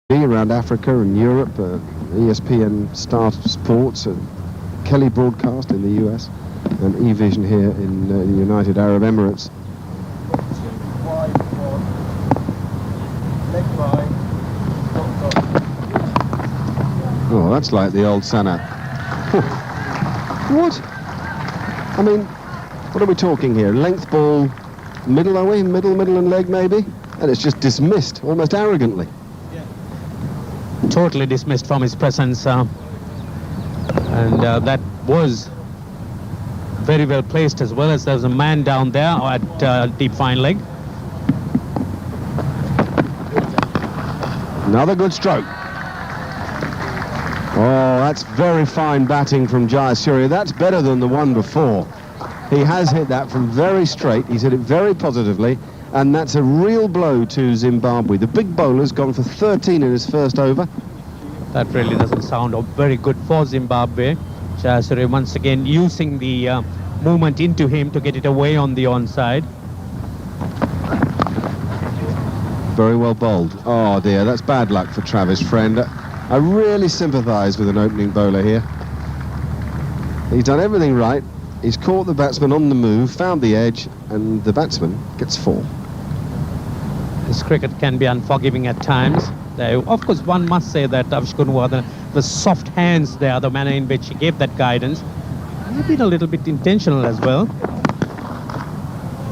around Africa and Europe, ESPN Star Sports, Kelly Broadcast in the US, and eVision here in the United Arab Emirates. Oh, that's like the old Sana. What? I mean, what are we talking here? Length ball, middle, are we? Middle and leg maybe? And it's just dismissed, almost arrogantly. Totally dismissed from his presence. And that was very well placed, as well as there was a man down there at deep fine leg. Another good stroke. Oh, that's very fine batting from Jayasuriya. That's better than the one before. He has hit that from very straight. He's hit it very positively, and that's a real blow to Zimbabwe. The big bowler's gone for 13 in his first over. That really doesn't sound very good for Zimbabwe. Jayasuriya once again using the movement into him to get it away on the onside. Very well bowled. Oh dear, that's bad luck for Travis Friend. I really sympathise with an opening bowler here. He's done everything right. He's caught the batsman on the move, found the edge, and the batsman gets 4. This cricket can be unforgiving at times. Of course, one must say that Avishkunwardene, the soft hands there, the manner in which he gave that guidance, may have been a little bit intentional as well.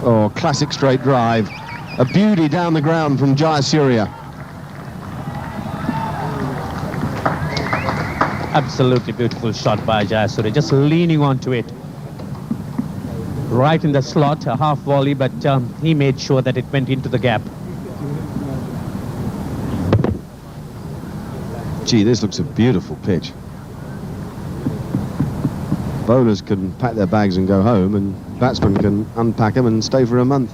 Oh, classic straight drive. A beauty down the ground from Jayasuriya. Absolutely beautiful shot by Jayasuriya, just leaning onto it. Right in the slot, a half volley, but he made sure that it went into the gap. Gee, this looks a beautiful pitch. Bowlers can pack their bags and go home, and batsmen can unpack them and stay for a month.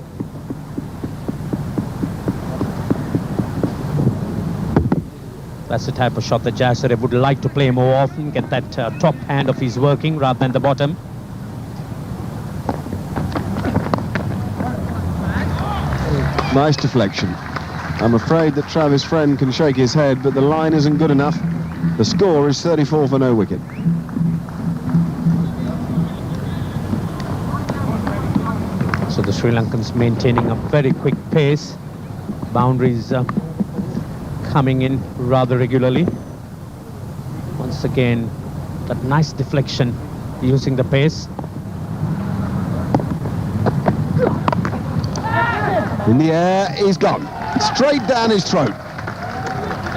That's the type of shot that Jayasuriya would like to play more often, get that top hand of his working rather than the bottom. Nice deflection. I'm afraid that Travis Friend can shake his head, but the line isn't good enough. The score is 34 for no wicket. So the Sri Lankans maintaining a very quick pace. Boundaries coming in rather regularly. Once again, that nice deflection using the pace. In the air, he's gone. Straight down his throat.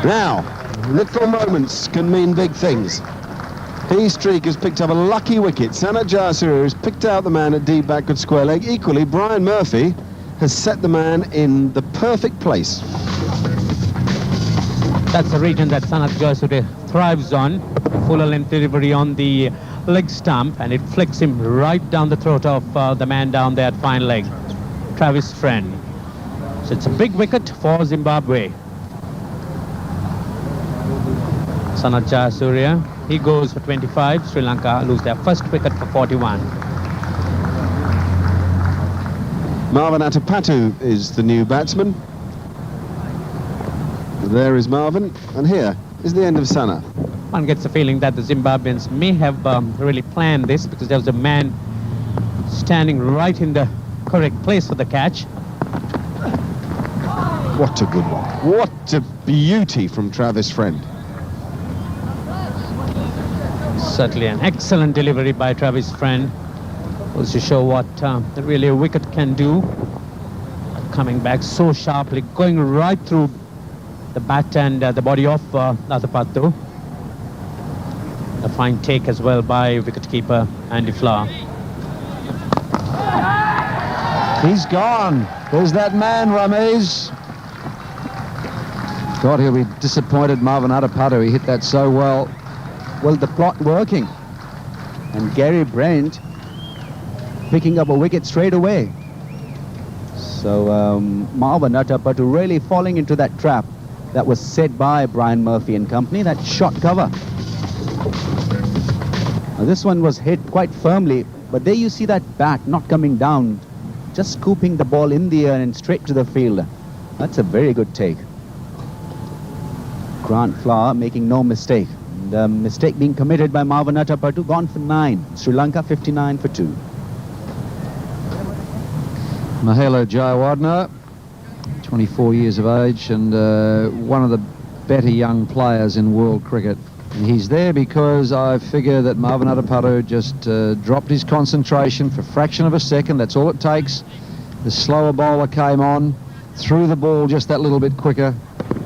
Now, little moments can mean big things. Streak has picked up a lucky wicket. Sanat Jayasuriya has picked out the man at deep backward square leg. Equally, Brian Murphy has set the man in the perfect place. That's the region that Sanat Jayasuriya thrives on. Fuller length delivery on the leg stump, and it flicks him right down the throat of the man down there at fine leg, Travis Friend. So it's a big wicket for Zimbabwe. Sanat Jayasuriya, he goes for 25. Sri Lanka lose their first wicket for 41. Marvin Atapatu is the new batsman. There is Marvin, and here is the end of Sanat. One gets the feeling that the Zimbabweans may have really planned this, because there was a man standing right in the correct place for the catch. What a good one. What a beauty from Travis Friend. Certainly an excellent delivery by Travis Friend. Goes to show what really a wicket can do. Coming back so sharply, going right through the bat and the body of Atapatu. A fine take as well by wicketkeeper Andy Flower. He's gone. There's that man, Ramesh. God, he'll be disappointed, Marvin Atapatu. He hit that so well. Well, the plot working. And Gary Brent picking up a wicket straight away. So Marvin Atapatu really falling into that trap that was set by Brian Murphy and company, that short cover. Now, this one was hit quite firmly, but there you see that bat not coming down, just scooping the ball in the air and straight to the field. That's a very good take. Grant Flower making no mistake. The mistake being committed by Marvin Attapattu, gone for 9. Sri Lanka 59 for 2. Mahela Jayawardene, 24 years of age and one of the better young players in world cricket. And he's there because I figure that Marvin Attapattu just dropped his concentration for a fraction of a second. That's all it takes. The slower bowler came on, threw the ball just that little bit quicker,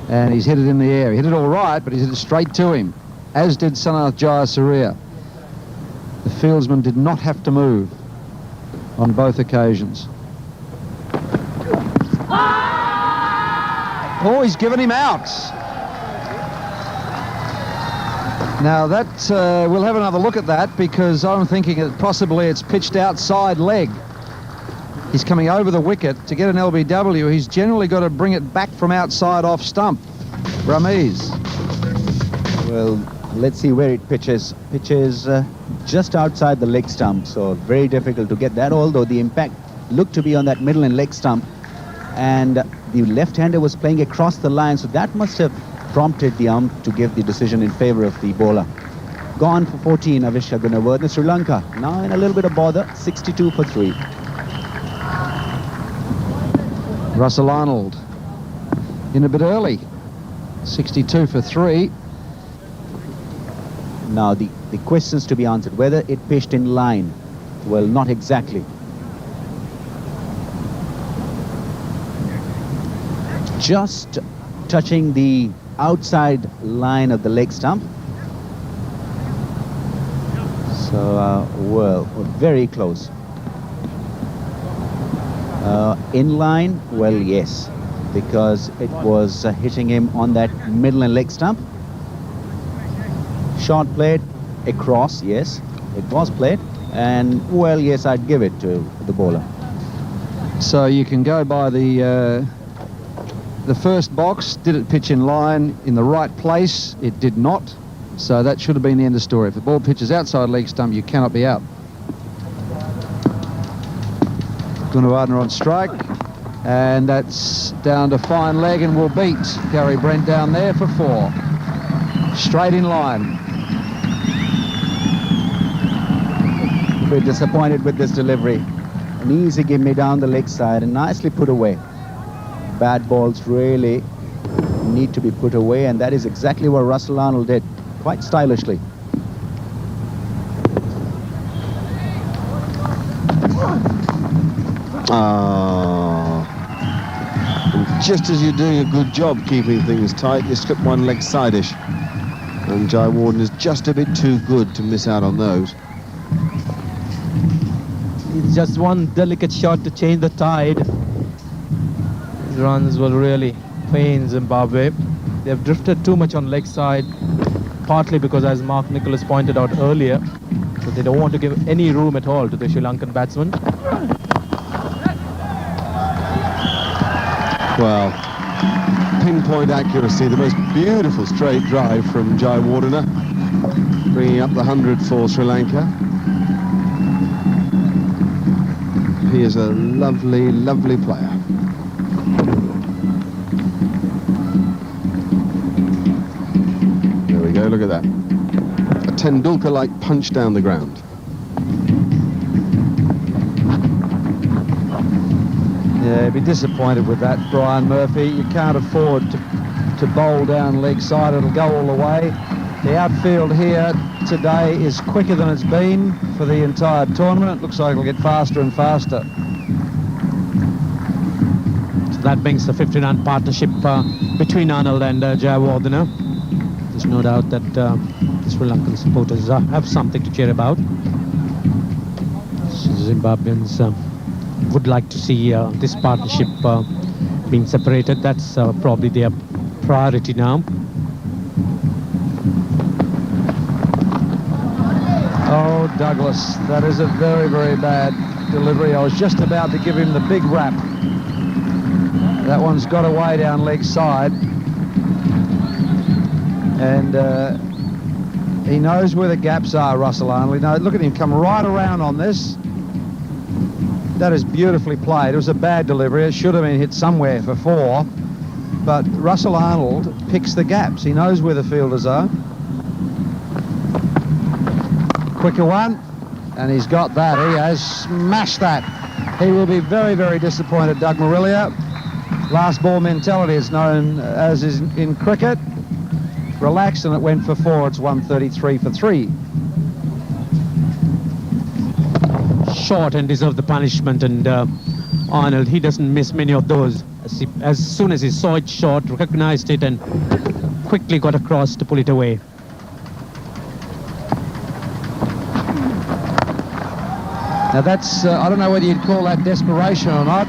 and he's hit it in the air. He hit it all right, but he hit it straight to him, as did Sanath Jayasuriya. The fieldsman did not have to move on both occasions. Oh, he's given him out. Now that, we'll have another look at that, because I'm thinking that possibly it's pitched outside leg. He's coming over the wicket. To get an LBW, he's generally got to bring it back from outside off stump. Ramiz. Well, let's see where it pitches. Pitches just outside the leg stump, so very difficult to get that, although the impact looked to be on that middle and leg stump. And the left-hander was playing across the line, so that must have prompted the ump to give the decision in favor of the bowler. Gone for 14, Avishka Gunawardene. Sri Lanka now in a little bit of bother, 62 for 3. Russell Arnold in a bit early, 62 for 3. Now the questions to be answered, whether it pitched in line. Well, not exactly. Just touching the outside line of the leg stump. So, well, very close. In line, well, yes, because it was hitting him on that middle and leg stump. Shot played across, yes, it was played, and, well, yes, I'd give it to the bowler. So you can go by the first box. Did it pitch in line in the right place? It did not. So that should have been the end of the story. If the ball pitches outside leg stump, you cannot be out. Gunawardene on strike, and that's down to fine leg and will beat Gary Brent down there for 4. Straight in line. We're disappointed with this delivery. An easy give me down the leg side and nicely put away. Bad balls really need to be put away, and that is exactly what Russell Arnold did, quite stylishly. And just as you're doing a good job keeping things tight, you slip one leg side-ish. And Jayawardene is just a bit too good to miss out on those. It's just one delicate shot to change the tide. These runs will really pain Zimbabwe. They've drifted too much on leg side, partly because, as Mark Nicholas pointed out earlier, that they don't want to give any room at all to the Sri Lankan batsman. Well, pinpoint accuracy, the most beautiful straight drive from Jayawardene, bringing up the 100 for Sri Lanka. He is a lovely, lovely player. There we go, look at that. A Tendulkar-like punch down the ground. Yeah, be disappointed with that, Brian Murphy. You can't afford to bowl down leg side. It'll go all the way. The outfield here today is quicker than it's been for the entire tournament. It looks like it'll get faster and faster. So that brings the 50-run partnership between Arnold and Jayawardene. There's no doubt that the Sri Lankan supporters have something to cheer about. Zimbabweans would like to see this partnership being separated. That's probably their priority now. Oh, Douglas, that is a very, very bad delivery. I was just about to give him the big rap. That one's got away down leg side. And he knows where the gaps are, Russell Arnold. Now, look at him come right around on this. That is beautifully played. It was a bad delivery. It should have been hit somewhere for 4. but Russell Arnold picks the gaps. He knows where the fielders are. Quicker one, and he's got that. He has smashed that. He will be very, very disappointed, Doug Morelia. Last ball mentality is known as is in cricket. Relaxed, and it went for 4. It's 133 for 3. Short and deserved the punishment, and Arnold, he doesn't miss many of those. As soon as he saw it short, recognized it, and quickly got across to pull it away. Now that's, I don't know whether you'd call that desperation or not,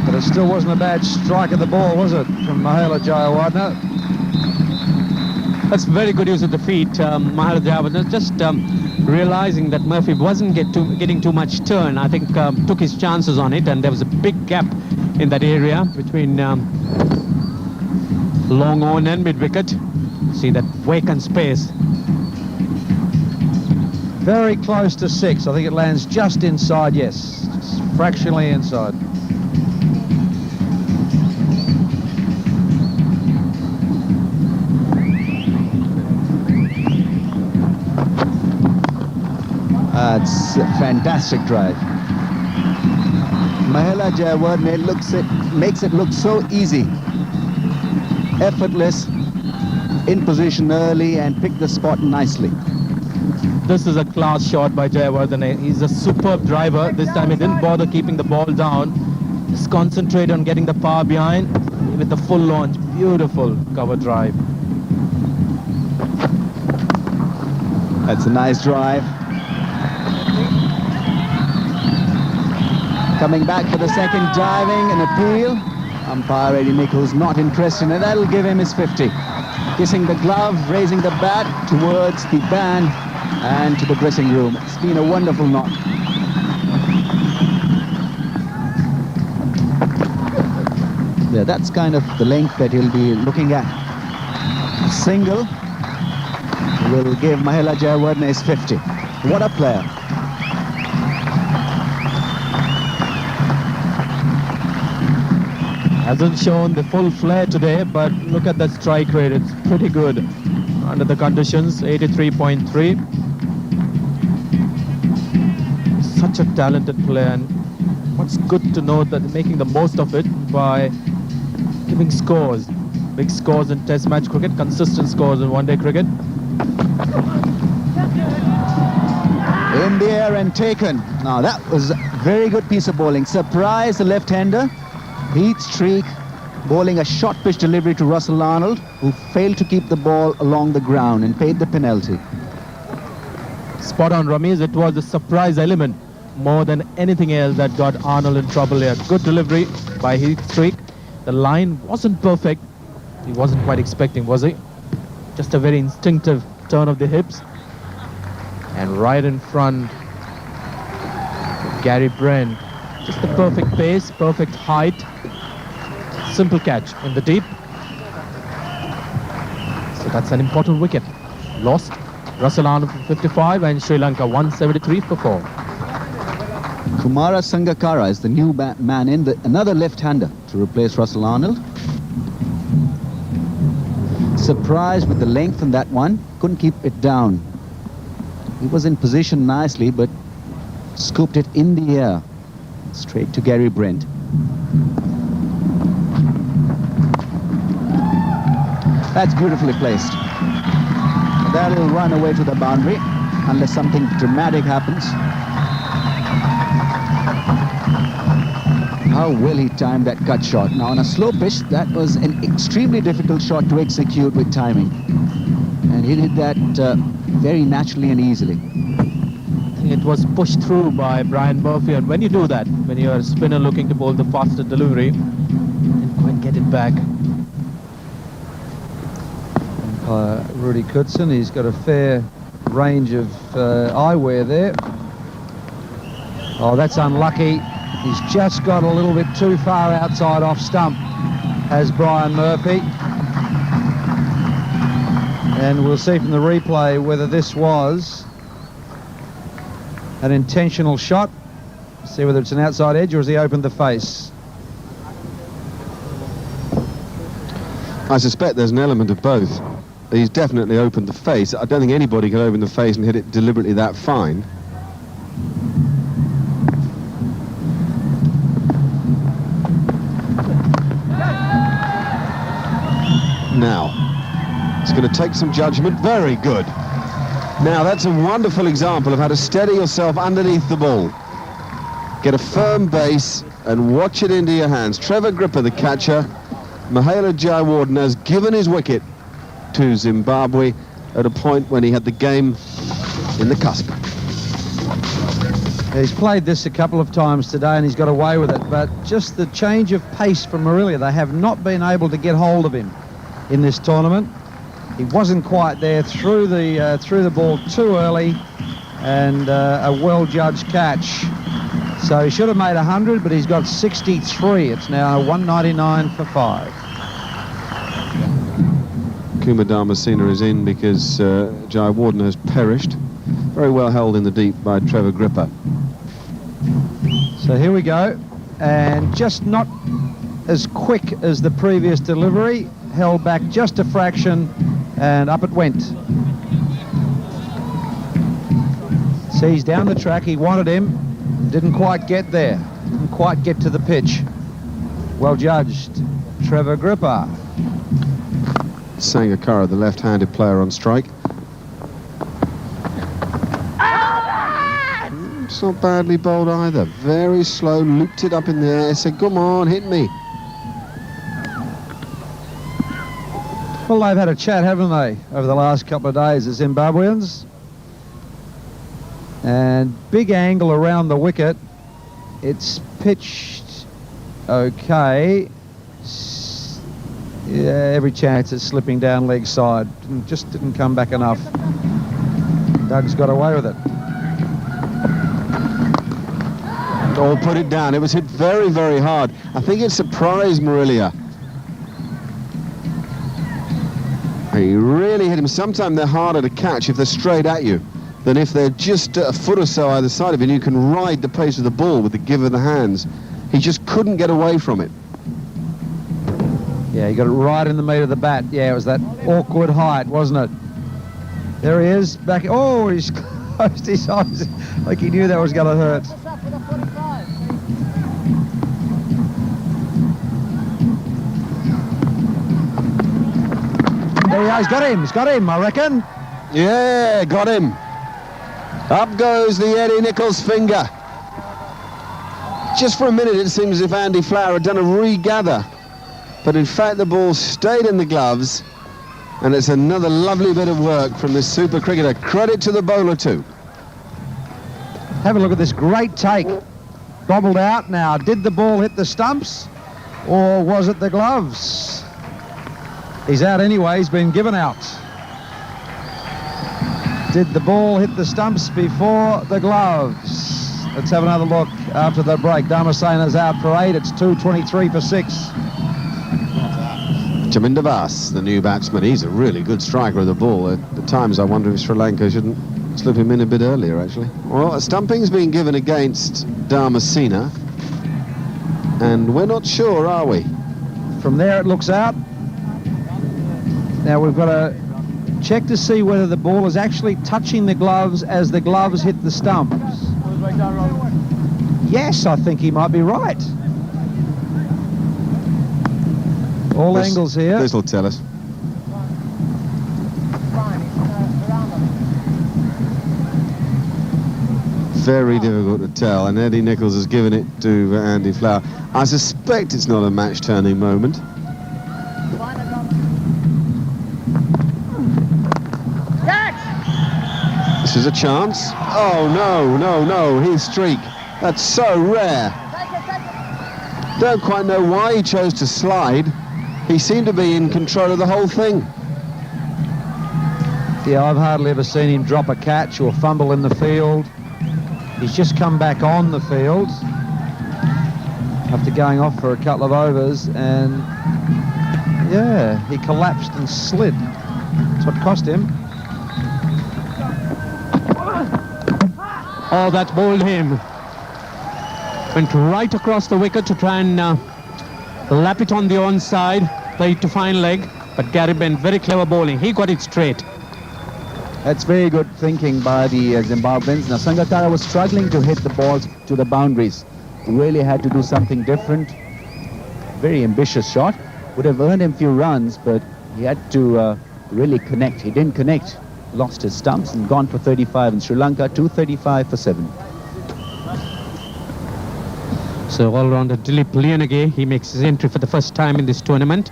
but it still wasn't a bad strike of the ball, was it, from Mahela Jayawardene? That's very good use of the feet. Mahela Jayawardene just realizing that Murphy wasn't getting too much turn. I think took his chances on it, and there was a big gap in that area between long on and mid-wicket. See that vacant space. Very close to 6. I think it lands just inside, yes, just fractionally inside. It's a fantastic drive. Mahela Jayawardene makes it look so easy. Effortless, in position early, and picked the spot nicely. This is a class shot by Jayawardene. He's a superb driver. This time he didn't bother keeping the ball down. Just concentrate on getting the power behind with the full launch. Beautiful cover drive. That's a nice drive. Coming back for the second, diving, an appeal. Umpire Eddie Nichols not interested in it. That'll give him his 50. Kissing the glove, raising the bat towards the band and to the dressing room. It's been a wonderful knock. Yeah, that's kind of the length that he'll be looking at. Single will give Mahela Jayawardene his 50. What a player. Hasn't shown the full flair today, but look at that strike rate. It's pretty good under the conditions. 83.3. Such a talented player, and what's good to know that they're making the most of it by giving scores. Big scores in test match cricket, consistent scores in one-day cricket. In the air and taken. Now that was a very good piece of bowling. Surprise the left-hander. Heat streak, bowling a short pitch delivery to Russell Arnold, who failed to keep the ball along the ground and paid the penalty. Spot on, Ramesh. It was the surprise element more than anything else that got Arnold in trouble here. Good delivery by Heat streak. The line wasn't perfect. He wasn't quite expecting, was he? Just a very instinctive turn of the hips. And right in front, Gary Brent. Just the perfect pace, perfect height. Simple catch in the deep. So that's an important wicket. Lost. Russell Arnold for 55 and Sri Lanka 173 for 4. Kumara Sangakkara is the new man in, another left-hander to replace Russell Arnold. Surprised with the length on that one. Couldn't keep it down. He was in position nicely, but scooped it in the air. Straight to Gary Brent. That's beautifully placed. That'll run away to the boundary unless something dramatic happens. How well he timed that cut shot. Now on a slow pitch, that was an extremely difficult shot to execute with timing. And he did that very naturally and easily. It was pushed through by Brian Murphy, and when you do that, when you're a spinner looking to bowl the faster delivery, you didn't quite get it back. Rudy Coetsen, he's got a fair range of eyewear there. Oh, that's unlucky. He's just got a little bit too far outside off stump, has Brian Murphy. And we'll see from the replay whether this was an intentional shot. See whether it's an outside edge or has he opened the face. I suspect there's an element of both. He's definitely opened the face. I don't think anybody can open the face and hit it deliberately that fine. Now, it's going to take some judgment. Very good. Now, that's a wonderful example of how to steady yourself underneath the ball. Get a firm base and watch it into your hands. Trevor Gripper, the catcher. Mahela Jayawardene has given his wicket to Zimbabwe at a point when he had the game in the cusp. He's played this a couple of times today and he's got away with it, but just the change of pace from Marilia, they have not been able to get hold of him in this tournament. He wasn't quite there, threw the ball too early, and a well-judged catch. So he should have made 100, but he's got 63. It's now 199 for 5. Kumar Dharmasena is in because Jayawardene has perished. Very well held in the deep by Trevor Gripper. So here we go, and just not as quick as the previous delivery, held back just a fraction, and up it went. See, he's down the track, he wanted him, didn't quite get there, didn't quite get to the pitch. Well judged, Trevor Gripper. Sangakkara, the left-handed player on strike. It's not badly bowled either. Very slow, looped it up in the air, said, come on, hit me. Well, they've had a chat, haven't they, over the last couple of days, the Zimbabweans. And big angle around the wicket. It's pitched okay. Yeah, every chance it's slipping down leg side. Just didn't come back enough. Doug's got away with it. Or put it down. It was hit very, very hard. I think it surprised Marilia. He really hit him. Sometimes they're harder to catch if they're straight at you than if they're just a foot or so either side of you, and you can ride the pace of the ball with the give of the hands. He just couldn't get away from it. Yeah, he got it right in the meat of the bat. Yeah, it was that awkward height, wasn't it? There he is, back. Oh, he's closed his eyes like he knew that was going to hurt. There he is, he's got him, I reckon. Yeah, got him. Up goes the Eddie Nichols finger. Just for a minute, it seems as if Andy Flower had done a regather. But in fact, the ball stayed in the gloves. And it's another lovely bit of work from this super cricketer. Credit to the bowler, too. Have a look at this great take. Bobbled out. Now, did the ball hit the stumps? Or was it the gloves? He's out anyway. He's been given out. Did the ball hit the stumps before the gloves? Let's have another look after the break. Dharmasena's out for 8. It's 2:23 for 6. Jaminda Vas, the new batsman, he's a really good striker of the ball. At times I wonder if Sri Lanka shouldn't slip him in a bit earlier, actually. Well, a stumping's been given against Dharmasena, and we're not sure, are we? From there it looks out. Now we've got to check to see whether the ball is actually touching the gloves as the gloves hit the stumps. Yes, I think he might be right. All angles here. This will tell us. Very difficult to tell, and Eddie Nichols has given it to Andy Flower. I suspect it's not a match-turning moment. This is a chance. Oh, no, his streak. That's so rare. Don't quite know why he chose to slide. He seemed to be in control of the whole thing. Yeah, I've hardly ever seen him drop a catch or fumble in the field. He's just come back on the field after going off for a couple of overs, and yeah, he collapsed and slid. That's what cost him. Oh, that bowled him. Went right across the wicket to try and lap it on the onside, play it to fine leg. But Gary Brent, very clever bowling. He got it straight. That's very good thinking by the Zimbabweans. Now, Sangakkara was struggling to hit the balls to the boundaries. Really had to do something different. Very ambitious shot. Would have earned him a few runs, but he had to really connect. He didn't connect. Lost his stumps and gone for 35 in Sri Lanka, 235 for 7. So all-rounder Dilip Lianage, he makes his entry for the first time in this tournament.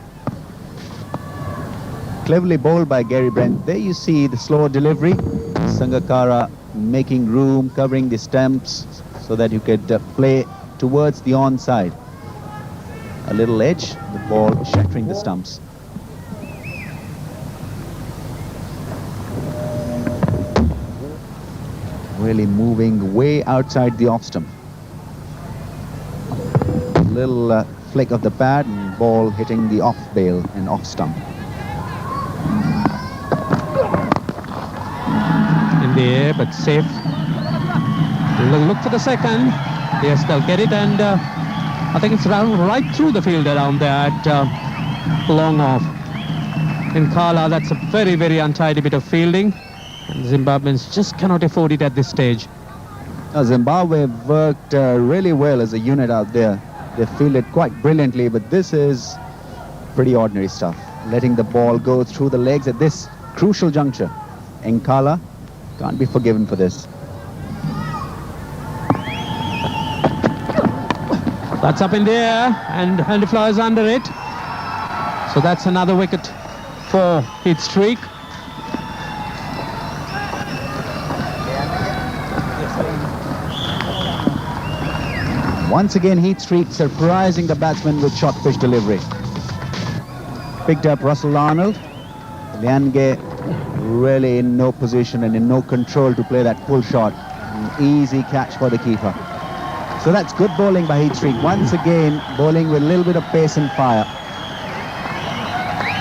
Cleverly bowled by Gary Brent. There you see the slower delivery. Sangakkara making room, covering the stumps so that you could play towards the onside. A little edge, the ball shattering the stumps. Really moving way outside the off stump. Little flick of the pad and ball hitting the off bail and off stump. In the air, but safe. Look for the second. Yes, they'll get it, and I think it's right through the field around there at long off. In Kala, that's a very, very untidy bit of fielding. And Zimbabweans just cannot afford it at this stage. Now, Zimbabwe worked really well as a unit out there. They fielded quite brilliantly, but this is pretty ordinary stuff. Letting the ball go through the legs at this crucial juncture. Nkala can't be forgiven for this. That's up in the air, and Handiflower is under it. So that's another wicket for Heath Streak. Once again, Heath Streak surprising the batsman with short pitch delivery. Picked up Russell Arnold. Lianage really in no position and in no control to play that pull shot. An easy catch for the keeper. So that's good bowling by Heath Streak. Once again, bowling with a little bit of pace and fire.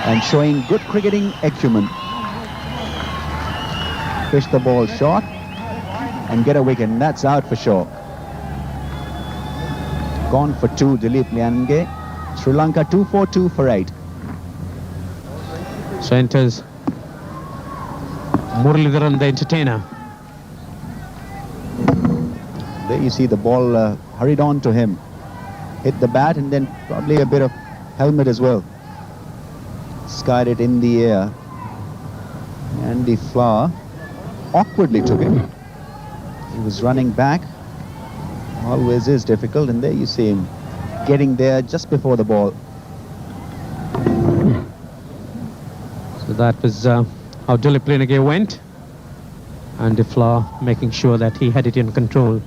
And showing good cricketing acumen. Fish the ball short and get a wicket, and that's out for sure. Gone for 2, Dilip Lianage. Sri Lanka 242 for 8. So enters Muralidharan, the entertainer. There you see the ball hurried on to him. Hit the bat and then probably a bit of helmet as well. Skied it in the air. And the flower awkwardly took it. He was running back. Always is difficult, and there you see him getting there just before the ball. So that was how Dilip Lianage went, and the flower making sure that he had it in control.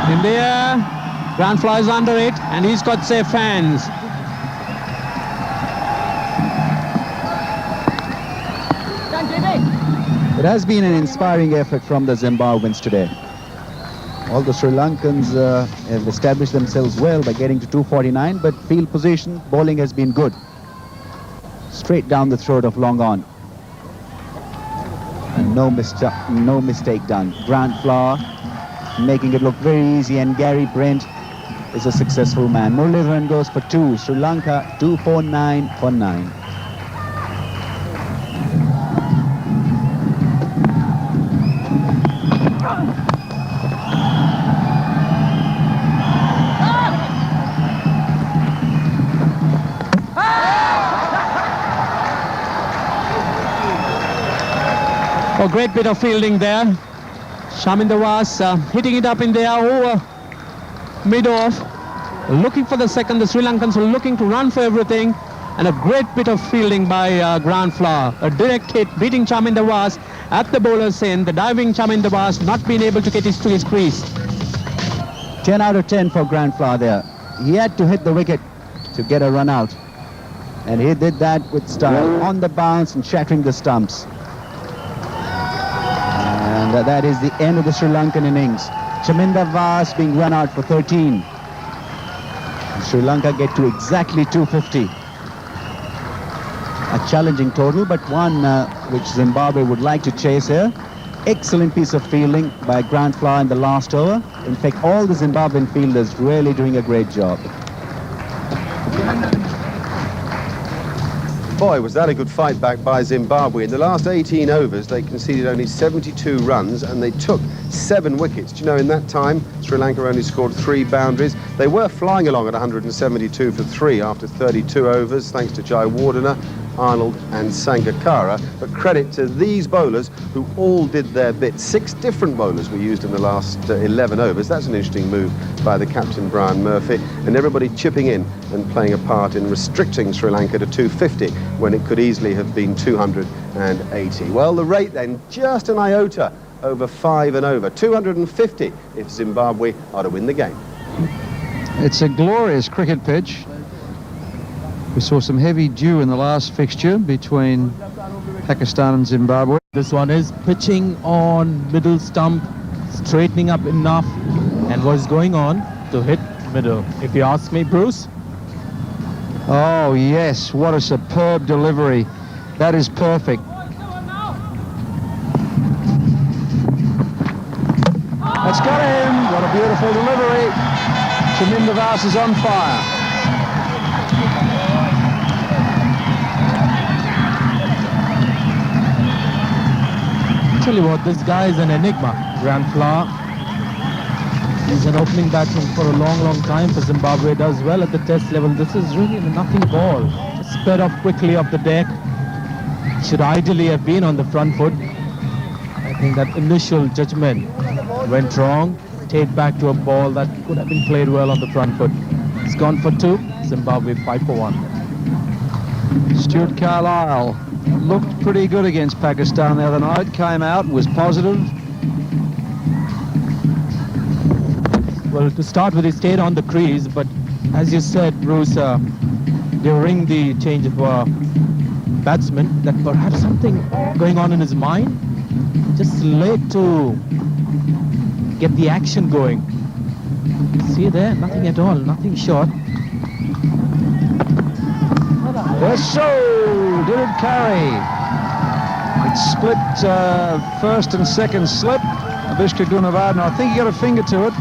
In the air, Ground flies under it, and he's got safe hands. It has been an inspiring effort from the Zimbabweans today. All the Sri Lankans have established themselves well by getting to 249, but field position, bowling has been good. Straight down the throat of long on. And no mistake done. Grant Flower making it look very easy, and Gary Brent is a successful man. Muralidharan goes for 2. Sri Lanka 249 for 9. A great bit of fielding there. Shaminder Was hitting it up in the air over mid-off, looking for the second. The Sri Lankans were looking to run for everything, and a great bit of fielding by Grant Flower. A direct hit beating Shaminder Was at the bowler's end. The diving Shaminder Was not being able to get to his crease. 10 out of 10 for Grant Flower there. He had to hit the wicket to get a run out, and he did that with style, on the bounce and shattering the stumps. And that is the end of the Sri Lankan innings. Chaminda Vas being run out for 13. And Sri Lanka get to exactly 250. A challenging total, but one which Zimbabwe would like to chase here. Excellent piece of fielding by Grant Flower in the last over. In fact, all the Zimbabwean fielders really doing a great job. Boy, was that a good fight back by Zimbabwe. In the last 18 overs, they conceded only 72 runs and they took 7 wickets. Do you know, in that time, Sri Lanka only scored 3 boundaries. They were flying along at 172 for 3 after 32 overs, thanks to Jayawardene, Arnold and Sangakkara. But credit to these bowlers who all did their bit. 6 different bowlers were used in the last 11 overs. That's an interesting move by the captain, Brian Murphy, and everybody chipping in and playing a part in restricting Sri Lanka to 250 when it could easily have been 280. Well, the rate then just an iota over 5 and over. 250 if Zimbabwe are to win the game. It's a glorious cricket pitch. We saw some heavy dew in the last fixture between Pakistan and Zimbabwe. This one is pitching on middle stump, straightening up enough, and what is going on to hit middle, if you ask me, Bruce. Oh yes, what a superb delivery. That is perfect. That's got him. What a beautiful delivery. Chaminda Vas is on fire. Tell you what, this guy is an enigma. Grant Flower. He's an opening batsman for a long time for Zimbabwe. Does well at the test level. This is really a nothing ball. Just sped off quickly off the deck. Should ideally have been on the front foot. I think that initial judgment went wrong. Stayed back to a ball that could have been played well on the front foot. It's gone for 2. Zimbabwe 5 for 1. Stuart Carlisle looked pretty good against Pakistan the other night. Came out, was positive. Well, to start with, he stayed on the crease, but as you said, Bruce, during the change of batsman, that perhaps something going on in his mind, just late to get the action going. See there, nothing at all, nothing short. Yes, so did it carry? It split first and second slip. Avishka Gunawardene, I think he got a finger to it.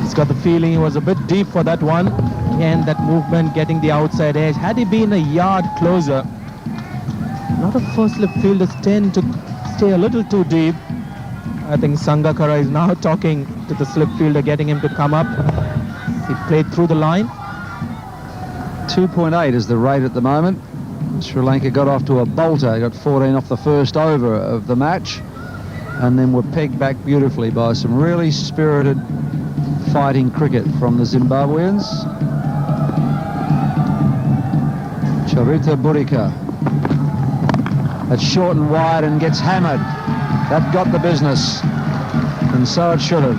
He's got the feeling he was a bit deep for that one. Again, that movement getting the outside edge. Had he been a yard closer, a lot of first slip fielders tend to stay a little too deep. I think Sangakkara is now talking to the slip fielder, getting him to come up. He played through the line. 2.8 is the rate at the moment. Sri Lanka got off to a bolter, got 14 off the first over of the match, and then were pegged back beautifully by some really spirited fighting cricket from the Zimbabweans. Charita Burika. That's short and wide and gets hammered. That got the business, and so it should have.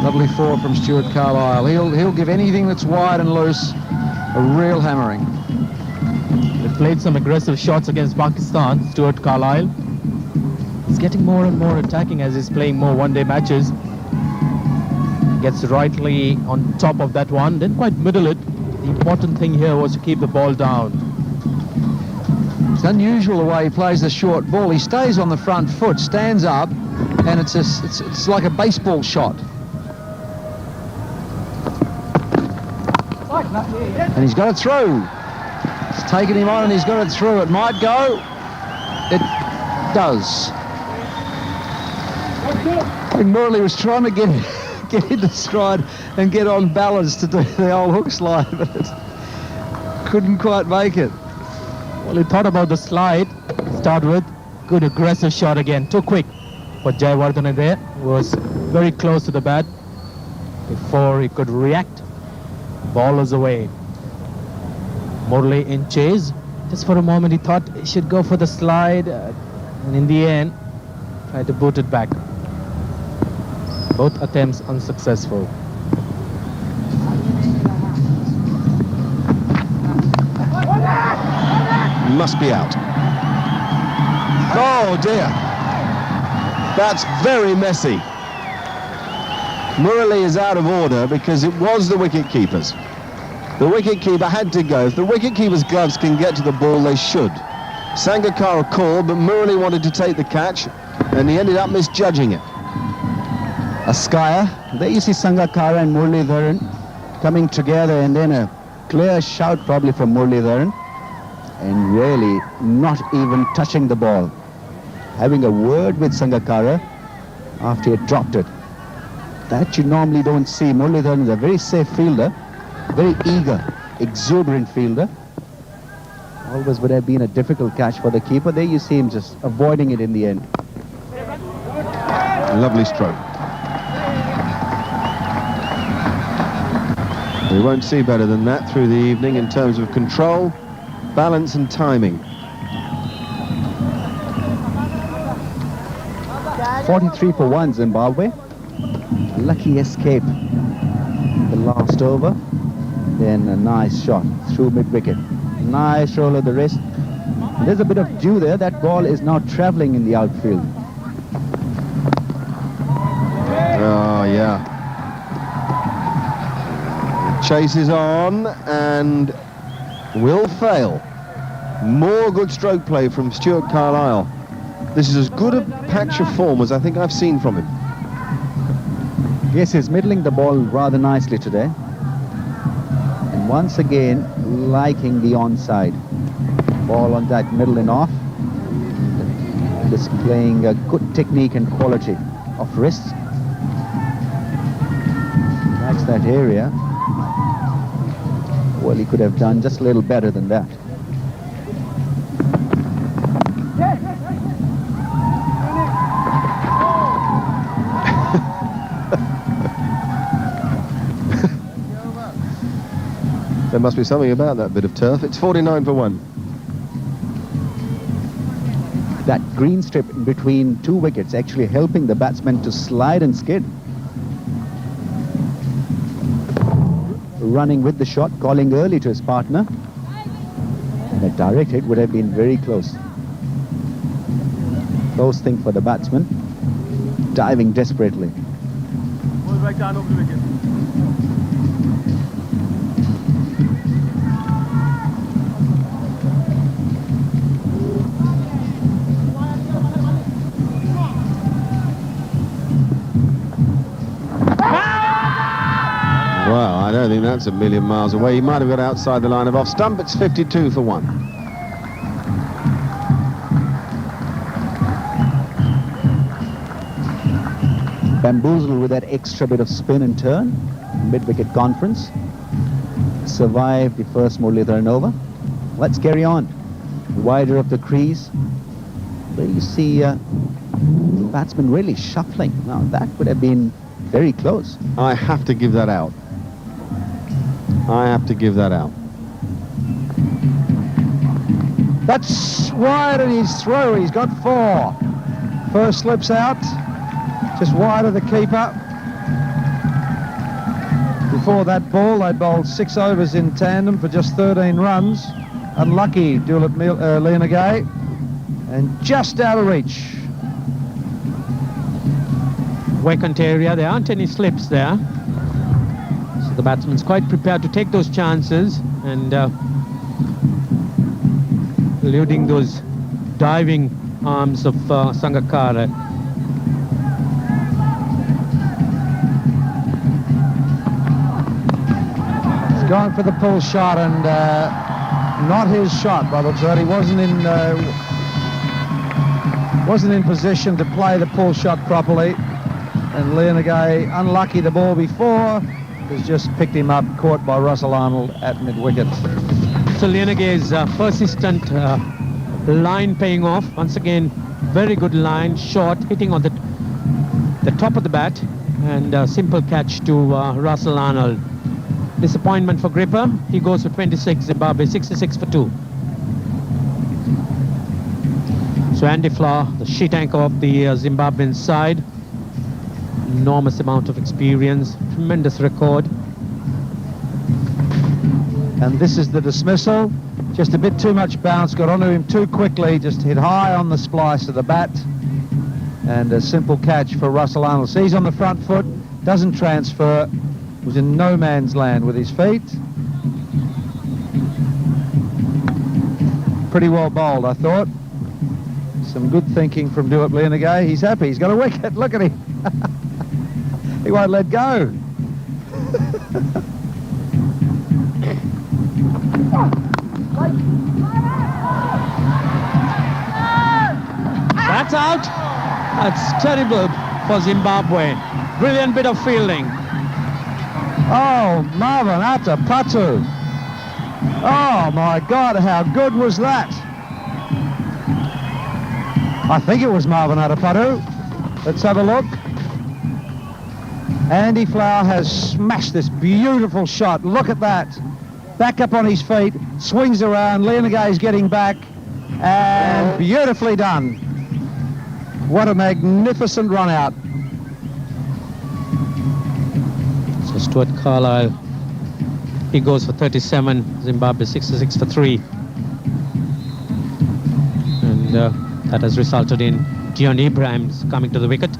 Lovely 4 from Stuart Carlisle. He'll give anything that's wide and loose a real hammering. They played some aggressive shots against Pakistan. Stuart Carlisle. He's getting more and more attacking as he's playing more one-day matches. Gets rightly on top of that one. Didn't quite middle it. The important thing here was to keep the ball down. It's unusual the way he plays the short ball. He stays on the front foot, stands up, and it's like a baseball shot. And he's got it through. It's taken him on and he's got it through. It might go. It does. And Morley was trying to get into stride and get on balance to do the old hook slide, but it couldn't quite make it. Well, he thought about the slide. Start with good aggressive shot again. Too quick. But Jayawardene there was very close to the bat before he could react. Ball was away. Morley in chase. Just for a moment he thought he should go for the slide, and in the end tried to boot it back. Both attempts unsuccessful. Must be out. Oh dear. That's very messy. Murali is out of order because it was the wicket-keepers. The wicket-keeper had to go. If the wicket-keeper's gloves can get to the ball, they should. Sangakkara called, but Murali wanted to take the catch, and he ended up misjudging it. Askaya. There you see Sangakkara and Muralidharan coming together, and then a clear shout probably from Muralidharan, and really not even touching the ball. Having a word with Sangakkara after he had dropped it. That you normally don't see. Muralidharan is a very safe fielder, very eager, exuberant fielder. Always would have been a difficult catch for the keeper. There you see him just avoiding it in the end. Lovely stroke. We won't see better than that through the evening in terms of control, balance and timing. 43 for 1 Zimbabwe. Lucky escape the last over. Then a nice shot through mid-wicket. Nice roll of the wrist. There's a bit of dew there. That ball is now travelling in the outfield. Oh, yeah. Chases on and will fail. More good stroke play from Stuart Carlisle. This is as good a patch of form as I think I've seen from him. Yes, he's middling the ball rather nicely today. And once again, liking the onside. Ball on that middle and off. Displaying a good technique and quality of wrist. That's that area. Well, he could have done just a little better than that. There must be something about that bit of turf. It's 49 for 1. That green strip in between two wickets actually helping the batsman to slide and skid. Running with the shot, calling early to his partner. And a direct hit would have been very close. Close thing for the batsman. Diving desperately. Right down over the wicket. Well, I don't think that's a million miles away. He might have got outside the line of off stump. It's 52 for 1. Bamboozled with that extra bit of spin and turn. Mid-wicket conference. Survived the first Muralidharan over. Let's carry on. Wider of the crease. There you see the batsman really shuffling. Now that would have been very close. I have to give that out. I have to give that out. That's wide and he's through. He's got 4. First slips out. Just wide of the keeper. Before that ball, they bowled 6 overs in tandem for just 13 runs. Unlucky, Dewlett Leonagay. And just out of reach. Vacant area, there aren't any slips there. So the batsman's quite prepared to take those chances and eluding those diving arms of Sangakkara. He's gone for the pull shot and not his shot, by the looks of it. He wasn't in position to play the pull shot properly. And Leonagay, unlucky the ball before, has just picked him up, caught by Russell Arnold at mid-wicket. So Leonagay's persistent line paying off. Once again, very good line, short, hitting on the top of the bat, and a simple catch to Russell Arnold. Disappointment for Gripper. He goes for 26, Zimbabwe 66 for 2. So Andy Flower, the sheet anchor of the Zimbabwean side. Enormous amount of experience, tremendous record. And this is the dismissal. Just a bit too much bounce, got onto him too quickly, just hit high on the splice of the bat. And a simple catch for Russell Arnold. So he's on the front foot, doesn't transfer, was in no man's land with his feet. Pretty well bowled, I thought. Some good thinking from Dewlett Leonagay. He's happy, he's got a wicket, look at him. He won't let go. That's terrible for Zimbabwe. Brilliant bit of fielding. Oh, Marvin Atapatu. Oh, my God, how good was that? I think it was Marvin Atapatu. Let's have a look. Andy Flower has smashed this beautiful shot. Look at that. Back up on his feet, swings around. Leonagay's getting back, and beautifully done. What a magnificent run out. So Stuart Carlisle, he goes for 37, Zimbabwe 66 for 3. And that has resulted in Dion Ibrahim coming to the wicket.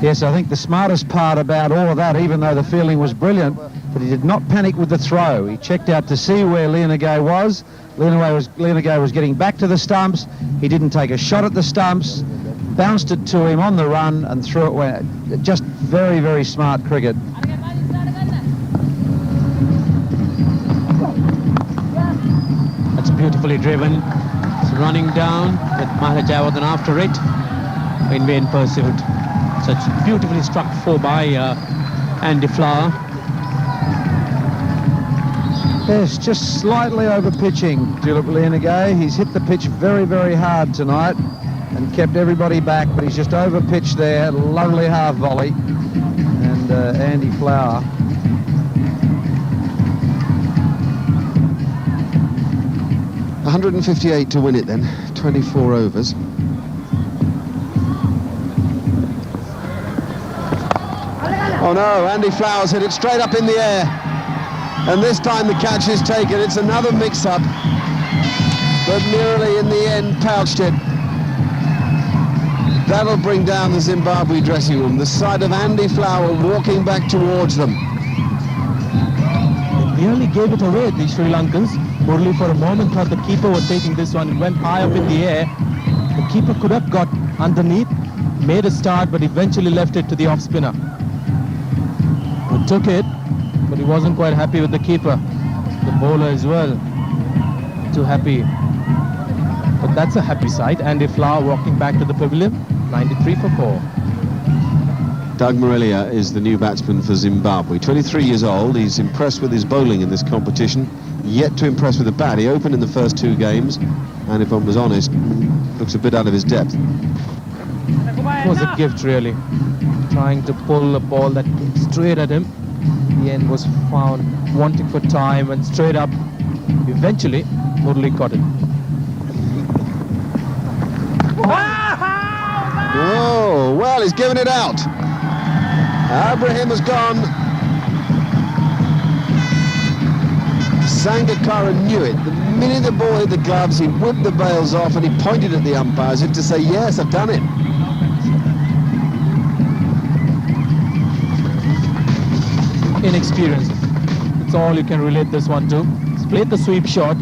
Yes, I think the smartest part about all of that, even though the fielding was brilliant, that he did not panic with the throw. He checked out to see where Leonagay was. Leonagay was getting back to the stumps. He didn't take a shot at the stumps, bounced it to him on the run and threw it away. Just very, very smart cricket. That's beautifully driven. It's running down with Maharajawadhan after it in vain pursuit. So it's beautifully struck 4 by Andy Flower. Yes, just slightly over pitching, Julep Leonagay. He's hit the pitch very, very hard tonight and kept everybody back, but he's just over pitched there. Lovely half volley. And Andy Flower. $158 to win it then, 24 overs. Oh no, Andy Flower's hit it straight up in the air. And this time the catch is taken. It's another mix-up, but nearly in the end pouched it. That'll bring down the Zimbabwe dressing room. The sight of Andy Flower walking back towards them. They nearly gave it away, the Sri Lankans. Murli for a moment thought the keeper was taking this one. It went high up in the air. The keeper could have got underneath, made a start, but eventually left it to the off-spinner, who took it, but he wasn't quite happy with the keeper. The bowler as well, too happy. But that's a happy sight. Andy Flower walking back to the pavilion, 93 for 4. Doug Morelia is the new batsman for Zimbabwe. 23 years old. He's impressed with his bowling in this competition. Yet to impress with the bat. He opened in the first 2 games, and if one was honest, looks a bit out of his depth. It was a gift, really. Trying to pull a ball that came straight at him. The end was found wanting for time and straight up. Eventually, Murli caught it. Oh, well, he's given it out. Ibrahim has gone. Sangakkara knew it. The minute the ball hit the gloves, he whipped the bails off and he pointed at the umpires to say, yes, I've done it. Inexperience. That's all you can relate this one to. He's played the sweep shot.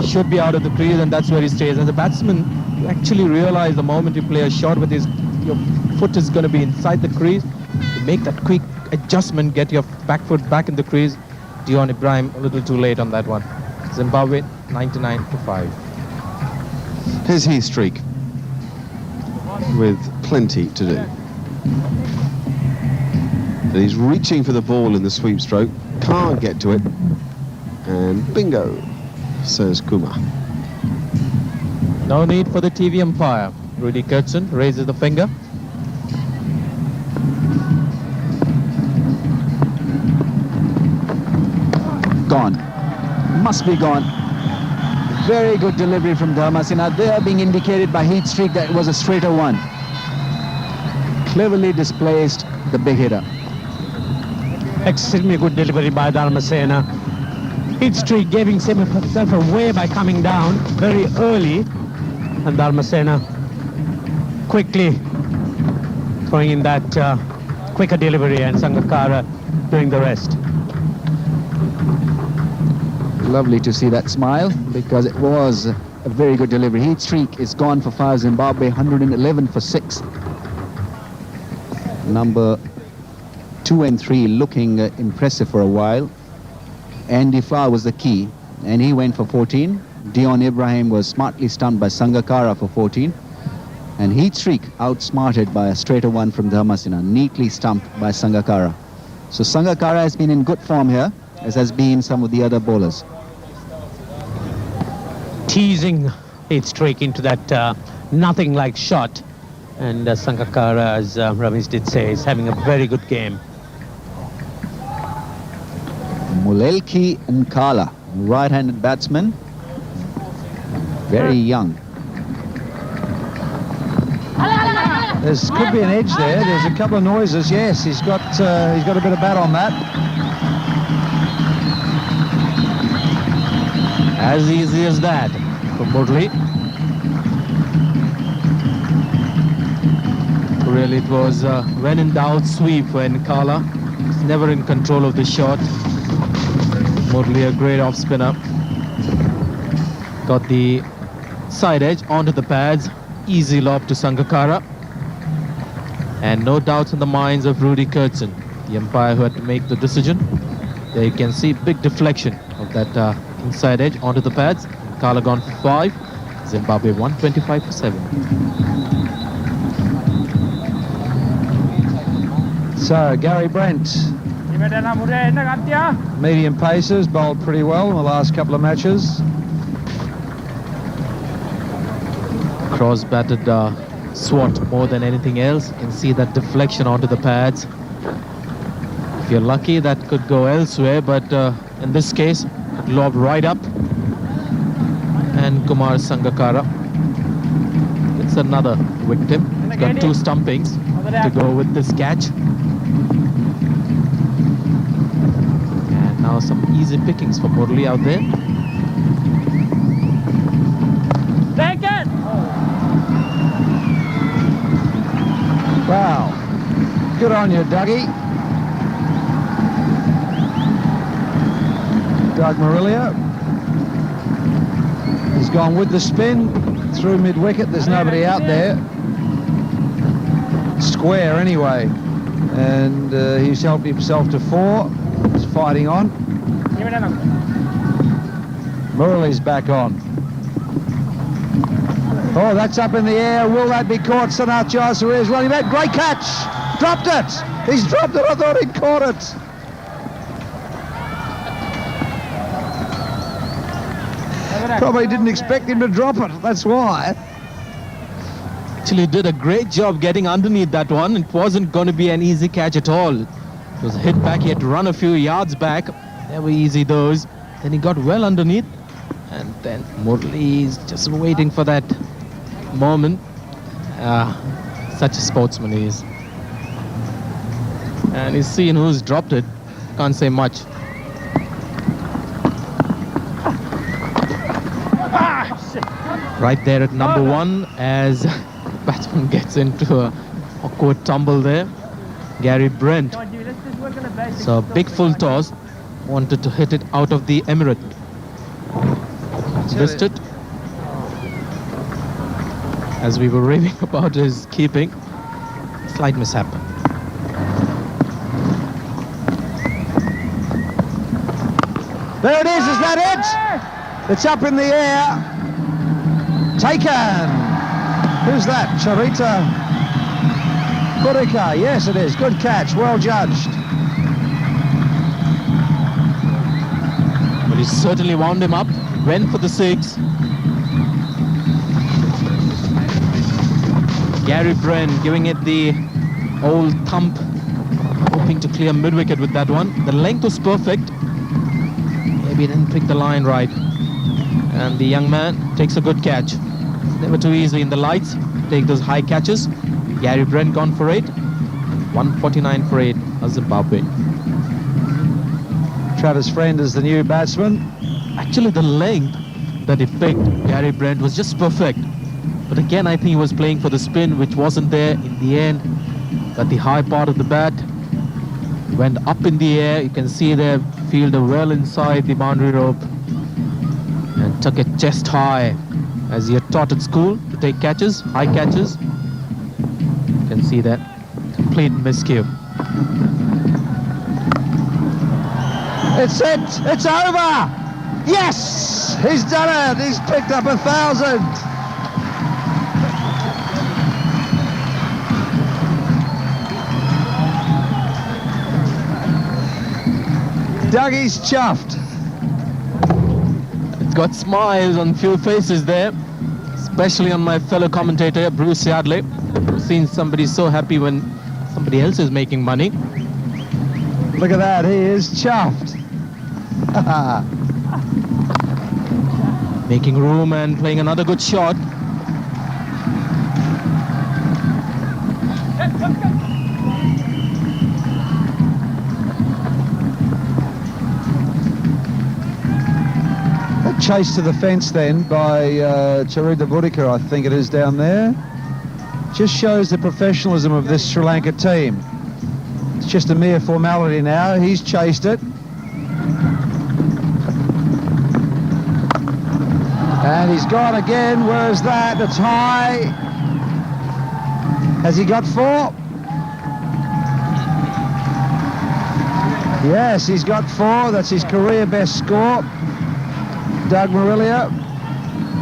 Should be out of the crease, and that's where he stays. As a batsman, you actually realize the moment you play a shot with your foot is going to be inside the crease. You make that quick adjustment, get your back foot back in the crease. Dion Ibrahim a little too late on that one. Zimbabwe 99 for 5. Here's Heath Streak with plenty to do. And he's reaching for the ball in the sweep stroke, can't get to it, and bingo, says Kumar. No need for the TV umpire. Rudy Kurtzen raises the finger. Gone. Must be gone. Very good delivery from Dharmasena. There being indicated by Heath Streak that it was a straighter one. Cleverly displaced the big hitter. Extremely good delivery by Dharmasena. Heath Streak gave himself away by coming down very early, and Dharmasena quickly throwing in that quicker delivery, and Sangakkara doing the rest. Lovely to see that smile, because it was a very good delivery. Heath Streak is gone for 5, Zimbabwe 111 for 6. Number 2 and 3 looking impressive for a while. Andy Flower was the key, and he went for 14. Dion Ibrahim was smartly stumped by Sangakkara for 14. And heat streak outsmarted by a straighter one from Dharmasena, neatly stumped by Sangakkara. So Sangakkara has been in good form here, as has been some of the other bowlers. Teasing it straight into that nothing like shot. And Sangakkara, as Ramesh did say, is having a very good game. Mulelki Nkala, right-handed batsman, very young. There could be an edge there. There's a couple of noises. Yes, he's got a bit of bat on that. As easy as that for Murli. Really, it was when in doubt sweep for Nkala. He's never in control of the shot. Murli, a great off spinner. Got the side edge onto the pads. Easy lob to Sangakkara. And no doubts in the minds of Rudy Kurtzen, the umpire who had to make the decision. There you can see big deflection of that inside edge onto the pads. Nkala gone for 5. Zimbabwe 125 for 7. So Gary Brent, medium pacers, bowled pretty well in the last couple of matches. Cross batted swat more than anything else. You can see that deflection onto the pads. If you're lucky, that could go elsewhere, but in this case, it lobbed right up. And Kumar Sangakkara gets another victim. He's got 2 stumpings to go with this catch. And now some easy pickings for Murli out there. Take it! Wow, good on you, Dougie. Doug Murillo. He's gone with the spin through mid-wicket. There's nobody out there. Square anyway. And he's helped himself to 4. He's fighting on. Murali's back on. Oh, that's up in the air. Will that be caught? Sanath Jayasuriya is running back. Great catch. Dropped it. He's dropped it. I thought he'd caught it. Probably didn't expect him to drop it. That's why. Actually did a great job getting underneath that one. It wasn't going to be an easy catch at all. It was a hit back. He had to run a few yards back. They were easy those. Then he got well underneath. And then Murli is just waiting for that moment. Such a sportsman he is. And he's seen who's dropped it. Can't say much. Right there at number 1 as batsman gets into a awkward tumble there. Gary Brent. So big full toss. Wanted to hit it out of the Emirate. Missed it. As we were raving about his keeping, slight mishap. There it is that it? It's up in the air. Taken. Who's that? Charita Kurika. Yes, it is. Good catch. Well judged. But he certainly wound him up. Went for the 6. Gary Brent giving it the old thump, hoping to clear mid-wicket with that one. The length was perfect. Maybe he didn't pick the line right. And the young man takes a good catch. Never too easy in the lights. Take those high catches. Gary Brent gone for 8. 149 for 8 of Zimbabwe. Travis Friend is the new batsman. Actually, the length that he picked, Gary Brent, was just perfect. But again, I think he was playing for the spin, which wasn't there in the end. Got the high part of the bat. Went up in the air. You can see there, fielder well inside the boundary rope. And took it chest high, as he had taught at school, to take catches, high catches. You can see that. Complete miscue. It's it. It's over. Yes, he's done it. He's picked up 1,000. Dougie's chuffed. It's got smiles on few faces there, especially on my fellow commentator, Bruce Yardley. I've seen somebody so happy when somebody else is making money. Look at that, he is chuffed. Making room and playing another good shot. Chased to the fence then by Charudha Budikar, I think it is down there. Just shows the professionalism of this Sri Lanka team. It's just a mere formality now. He's chased it. And he's gone again. Where's that? It's high. Has he got 4? Yes, he's got 4. That's his career best score. Doug Marilia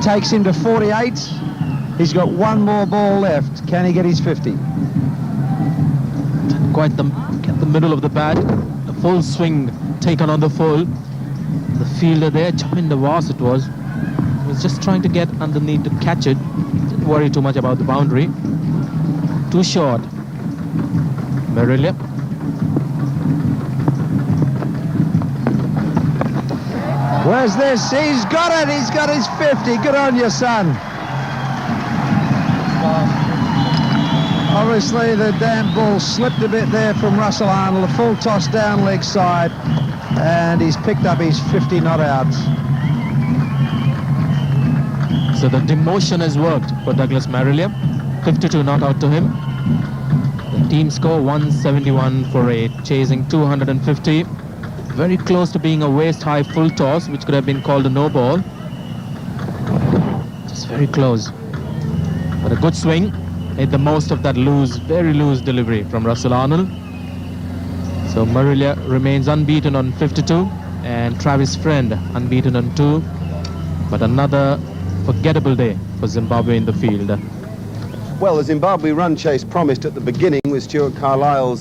takes him to 48. He's got 1 more ball left. Can he get his 50? Quite the middle of the bat. A full swing taken on the full. The fielder there, Chaminda Was it was just trying to get underneath to catch it. Didn't worry too much about the boundary. Too short. Marilia. Where's this? He's got it. He's got his 50. Good on you, son. Obviously, the damn ball slipped a bit there from Russell Arnold. A full toss down leg side. And he's picked up his 50 not out. So the demotion has worked for Douglas Marilia. 52 not out to him. The team score 171 for 8, chasing 250. Very close to being a waist-high full toss, which could have been called a no ball. Just very close. But a good swing. Made the most of that very loose delivery from Russell Arnold. So Marilia remains unbeaten on 52, and Travis Friend unbeaten on 2. But another forgettable day for Zimbabwe in the field. Well, the Zimbabwe run chase promised at the beginning with Stuart Carlyle's